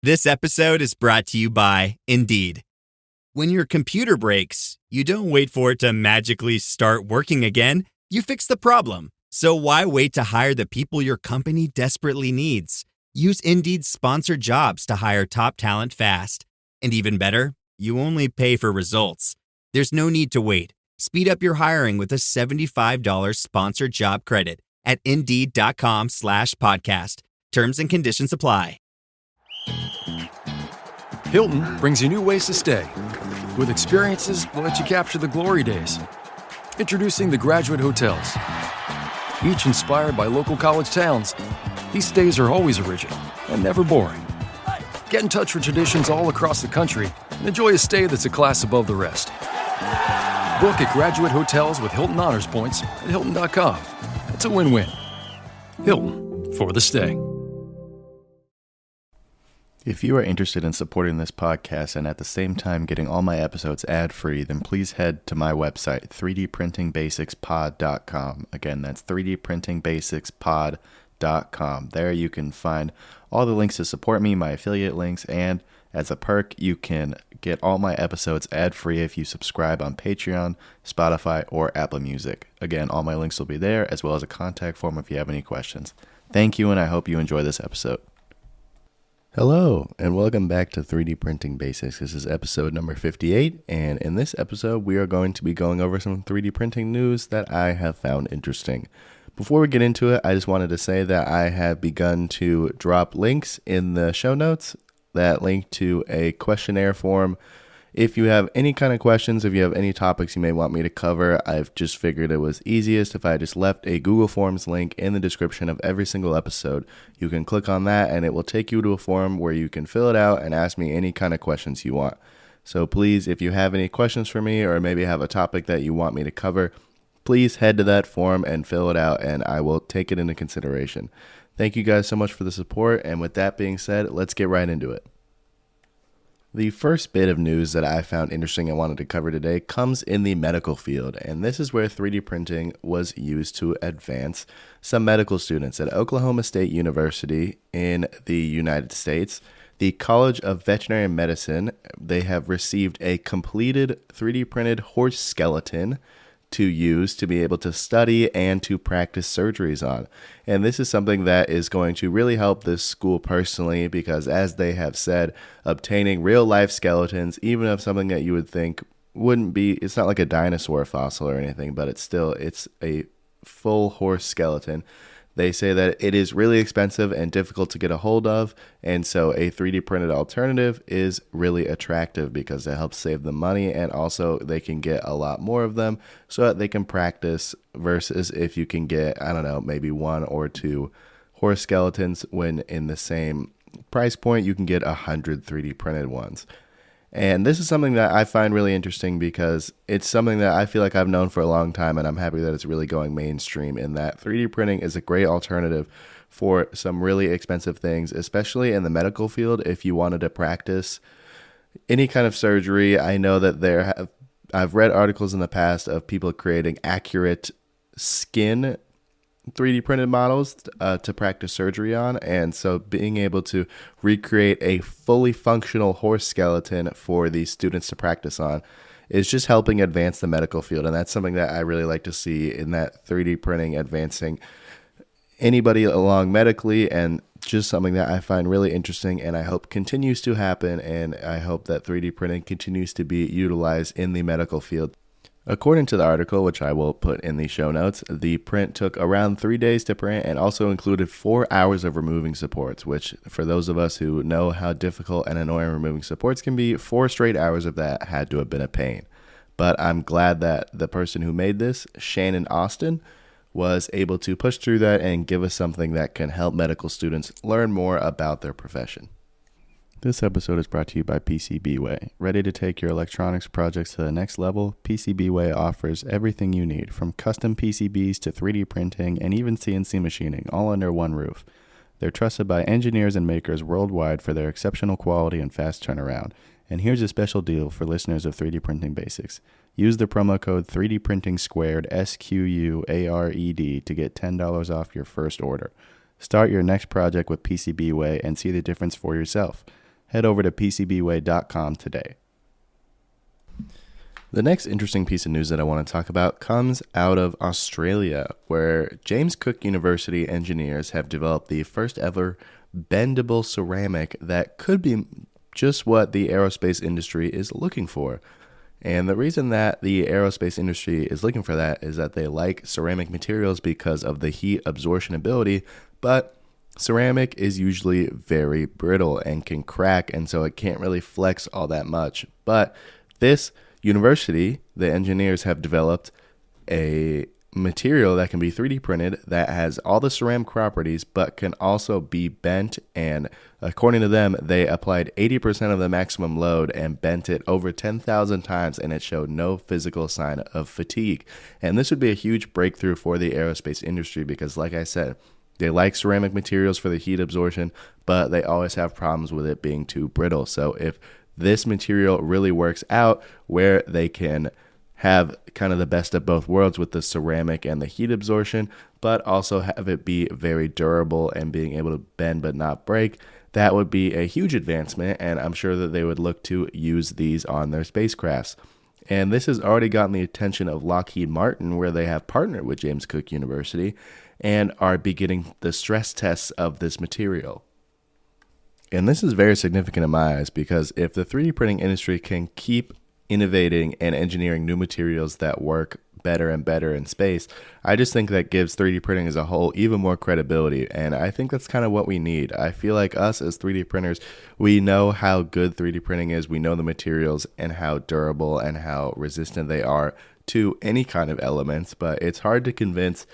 This episode is brought to you by Indeed. When your computer breaks, you don't wait for it to magically start working again. You fix the problem. So why wait to hire the people your company desperately needs? Use Indeed's sponsored jobs to hire top talent fast. And even better, you only pay for results. There's no need to wait. Speed up your hiring with a $75 sponsored job credit at Indeed.com/podcast. Terms and conditions apply. Hilton brings you new ways to stay with experiences that let you capture the glory days. Introducing the Graduate Hotels. Each inspired by local college towns, these stays are always original and never boring. Get in touch with traditions all across the country and enjoy a stay that's a class above the rest. Book at Graduate Hotels with Hilton Honors Points at Hilton.com. It's a win-win. Hilton, for the stay. If you are interested in supporting this podcast and at the same time getting all my episodes ad-free, then please head to my website, 3dprintingbasicspod.com. Again, that's 3dprintingbasicspod.com. There you can find all the links to support me, my affiliate links, and as a perk, you can get all my episodes ad-free if you subscribe on Patreon, Spotify, or Apple Music. Again, all my links will be there, as well as a contact form if you have any questions. Thank you, and I hope you enjoy this episode. Hello, and welcome back to 3D Printing Basics. This is episode number 58, and in this episode, we are going to be going over some 3D printing news that I have found interesting. Before we get into it, I just wanted to say that I have begun to drop links in the show notes that link to a questionnaire form. If you have any kind of questions, if you have any topics you may want me to cover, I've just figured it was easiest if I just left a Google Forms link in the description of every single episode. You can click on that and it will take you to a form where you can fill it out and ask me any kind of questions you want. So please, if you have any questions for me or maybe have a topic that you want me to cover, please head to that form and fill it out and I will take it into consideration. Thank you guys so much for the support, and with that being said, let's get right into it. The first bit of news that I found interesting and wanted to cover today comes in the medical field, and this is where 3D printing was used to advance some medical students at Oklahoma State University in the United States. The College of Veterinary Medicine, they have received a completed 3D printed horse skeleton to use to be able to study and to practice surgeries on. And this is something that is going to really help this school personally because, as they have said, obtaining real life skeletons, even of something that you would think wouldn't be, it's not like a dinosaur fossil or anything, but it's a full horse skeleton. They say that it is really expensive and difficult to get a hold of, and so a 3D printed alternative is really attractive because it helps save them money, and also they can get a lot more of them so that they can practice, versus if you can get, I don't know, maybe one or two horse skeletons when in the same price point, you can get 100 3D printed ones. And this is something that I find really interesting because it's something that I feel like I've known for a long time, and I'm happy that it's really going mainstream in that 3D printing is a great alternative for some really expensive things, especially in the medical field. If you wanted to practice any kind of surgery, I know that I've read articles in the past of people creating accurate skin 3D printed models to practice surgery on, and so being able to recreate a fully functional horse skeleton for these students to practice on is just helping advance the medical field, and that's something that I really like to see in that 3D printing advancing anybody along medically, and just something that I find really interesting and I hope continues to happen, and I hope that 3D printing continues to be utilized in the medical field. According to the article, which I will put in the show notes, the print took around 3 days to print and also included 4 hours of removing supports, which for those of us who know how difficult and annoying removing supports can be, 4 straight hours of that had to have been a pain. But I'm glad that the person who made this, Shannon Austin, was able to push through that and give us something that can help medical students learn more about their profession. This episode is brought to you by PCBWay. Ready to take your electronics projects to the next level? PCBWay offers everything you need, from custom PCBs to 3D printing and even CNC machining, all under one roof. They're trusted by engineers and makers worldwide for their exceptional quality and fast turnaround. And here's a special deal for listeners of 3D Printing Basics. Use the promo code 3DPrinting2, SQUARED, to get $10 off your first order. Start your next project with PCBWay and see the difference for yourself. head over to PCBWay.com today. The next interesting piece of news that I want to talk about comes out of Australia, where James Cook University engineers have developed the first ever bendable ceramic that could be just what the aerospace industry is looking for. And the reason that the aerospace industry is looking for that is that they like ceramic materials because of the heat absorption ability, but ceramic is usually very brittle and can crack, and so it can't really flex all that much. But this university, the engineers have developed a material that can be 3D printed that has all the ceramic properties but can also be bent, and according to them, they applied 80% of the maximum load and bent it over 10,000 times, and it showed no physical sign of fatigue. And this would be a huge breakthrough for the aerospace industry because, like I said, they like ceramic materials for the heat absorption, but they always have problems with it being too brittle. So if this material really works out where they can have kind of the best of both worlds with the ceramic and the heat absorption, but also have it be very durable and being able to bend but not break, that would be a huge advancement, and I'm sure that they would look to use these on their spacecrafts. And this has already gotten the attention of Lockheed Martin, where they have partnered with James Cook University and are beginning the stress tests of this material. And this is very significant in my eyes because if the 3D printing industry can keep innovating and engineering new materials that work better and better in space, I just think that gives 3D printing as a whole even more credibility, and I think that's kind of what we need. I feel like us as 3D printers, we know how good 3D printing is, we know the materials and how durable and how resistant they are to any kind of elements, but it's hard to convince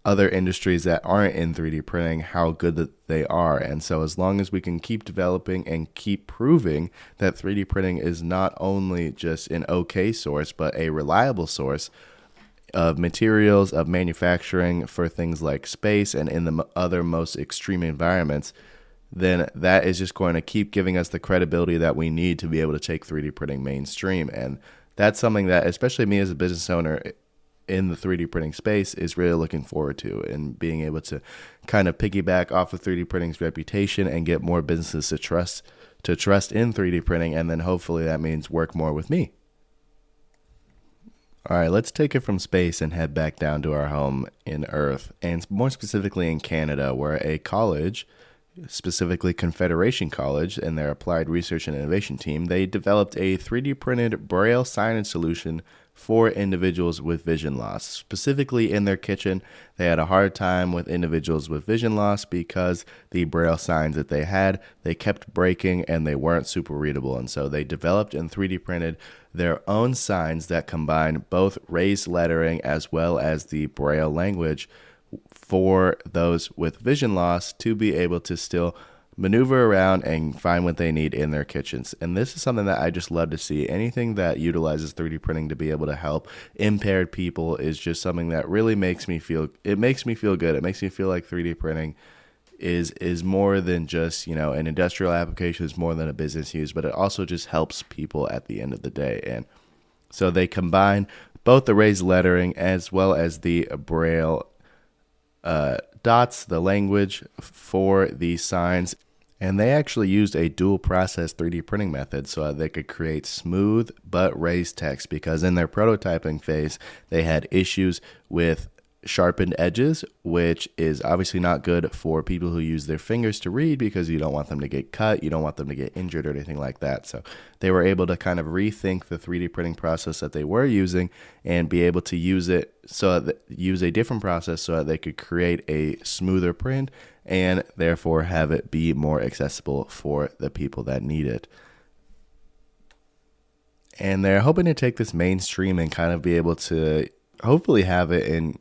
other industries that aren't in 3D printing how good that they are. And so as long as we can keep developing and keep proving that 3D printing is not only just an okay source, but a reliable source of materials, of manufacturing for things like space and in the other most extreme environments, then that is just going to keep giving us the credibility that we need to be able to take 3D printing mainstream. And that's something that, especially me as a business owner, in the 3D printing space is really looking forward to, and being able to kind of piggyback off of 3D printing's reputation and get more businesses to trust in 3D printing, and then hopefully that means work more with me. All right, let's take it from space and head back down to our home in Earth, and more specifically in Canada, where a college, specifically Confederation College and their Applied Research and Innovation team, they developed a 3D printed Braille signage solution for individuals with vision loss. Specifically in their kitchen, they had a hard time with individuals with vision loss because the Braille signs that they had, they kept breaking and they weren't super readable. And so they developed and 3D printed their own signs that combine both raised lettering as well as the Braille language for those with vision loss to be able to still maneuver around and find what they need in their kitchens. And this is something that I just love to see. Anything that utilizes 3D printing to be able to help impaired people is just something that really makes me feel good. It makes me feel like 3D printing is more than just, an industrial application, is more than a business use, but it also just helps people at the end of the day. And so they combine both the raised lettering as well as the Braille dots, the language for these signs, and they actually used a dual process 3D printing method so that they could create smooth but raised text, because in their prototyping phase they had issues with sharpened edges, which is obviously not good for people who use their fingers to read, because you don't want them to get cut, you don't want them to get injured or anything like that. So they were able to kind of rethink the 3D printing process that they were using and be able to use a different process so that they could create a smoother print and therefore have it be more accessible for the people that need it. And they're hoping to take this mainstream and kind of be able to hopefully have it in,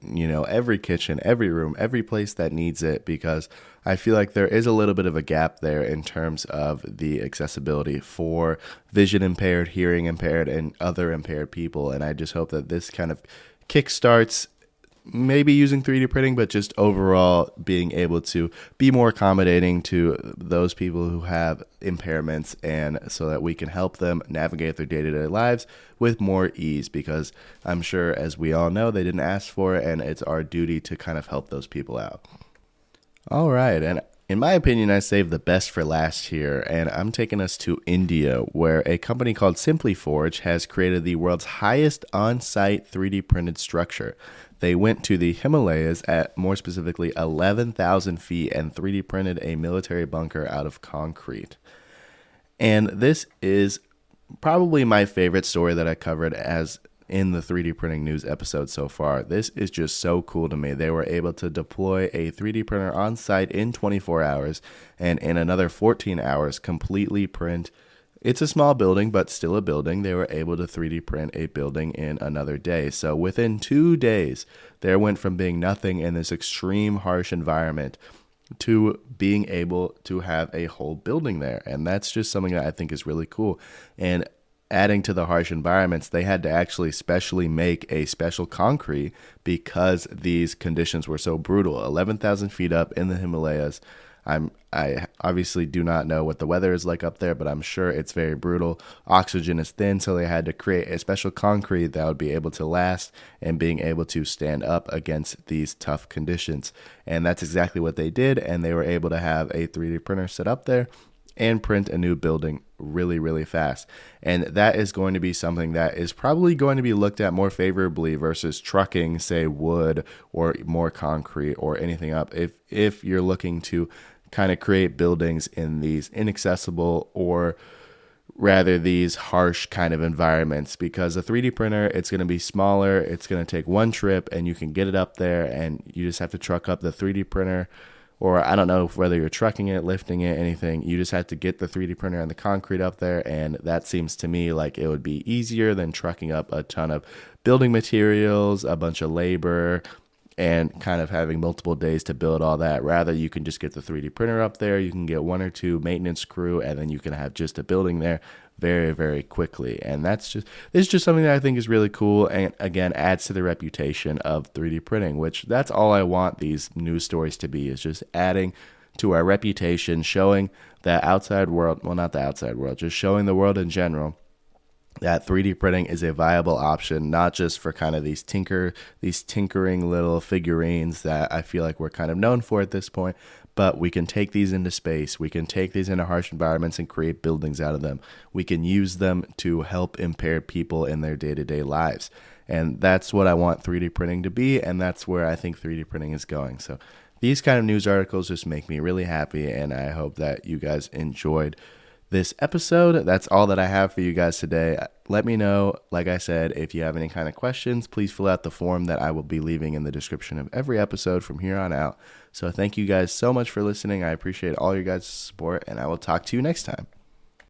every kitchen, every room, every place that needs it, because I feel like there is a little bit of a gap there in terms of the accessibility for vision impaired, hearing impaired, and other impaired people. And I just hope that this kind of kickstarts maybe using 3D printing, but just overall being able to be more accommodating to those people who have impairments, and so that we can help them navigate their day-to-day lives with more ease, because I'm sure, as we all know, they didn't ask for it, and it's our duty to kind of help those people out. All right, and In my opinion, I saved the best for last here, and I'm taking us to India, where a company called Simply Forge has created the world's highest on-site 3D printed structure. They went to the Himalayas at more specifically 11,000 feet and 3D printed a military bunker out of concrete. And this is probably my favorite story that I covered as in the 3D printing news episode so far. This is just so cool to me. They were able to deploy a 3D printer on site in 24 hours and in another 14 hours completely print. It's a small building, but still a building. They were able to 3D print a building in another day. So within 2 days, there went from being nothing in this extreme harsh environment to being able to have a whole building there. And that's just something that I think is really cool. And adding to the harsh environments, they had to actually specially make a special concrete because these conditions were so brutal. 11,000 feet up in the Himalayas. I obviously do not know what the weather is like up there, but I'm sure it's very brutal. Oxygen is thin, so they had to create a special concrete that would be able to last and being able to stand up against these tough conditions. And that's exactly what they did, and they were able to have a 3D printer set up there and print a new building really, really fast. And that is going to be something that is probably going to be looked at more favorably versus trucking, say, wood or more concrete or anything up. If you're looking to kind of create buildings in these inaccessible or rather these harsh kind of environments, because a 3D printer, it's going to be smaller, it's going to take one trip and you can get it up there and you just have to truck up the 3D printer. Or I don't know whether you're trucking it, lifting it, anything. You just have to get the 3D printer and the concrete up there, and that seems to me like it would be easier than trucking up a ton of building materials, a bunch of labor, and kind of having multiple days to build all that. Rather, you can just get the 3D printer up there, you can get one or two maintenance crew, and then you can have just a building there very, very quickly. And this is just something that I think is really cool, and again adds to the reputation of 3D printing, which that's all I want these news stories to be, is just adding to our reputation, showing the outside world, well, not the outside world, just showing the world in general that 3D printing is a viable option, not just for kind of these tinkering little figurines that I feel like we're kind of known for at this point, but we can take these into space. We can take these into harsh environments and create buildings out of them. We can use them to help impaired people in their day-to-day lives. And that's what I want 3D printing to be, and that's where I think 3D printing is going. So these kind of news articles just make me really happy, and I hope that you guys enjoyed this episode. That's all that I have for you guys today. Let me know, like I said, if you have any kind of questions, please fill out the form that I will be leaving in the description of every episode from here on out. So thank you guys so much for listening. I appreciate all your guys' support, and I will talk to you next time.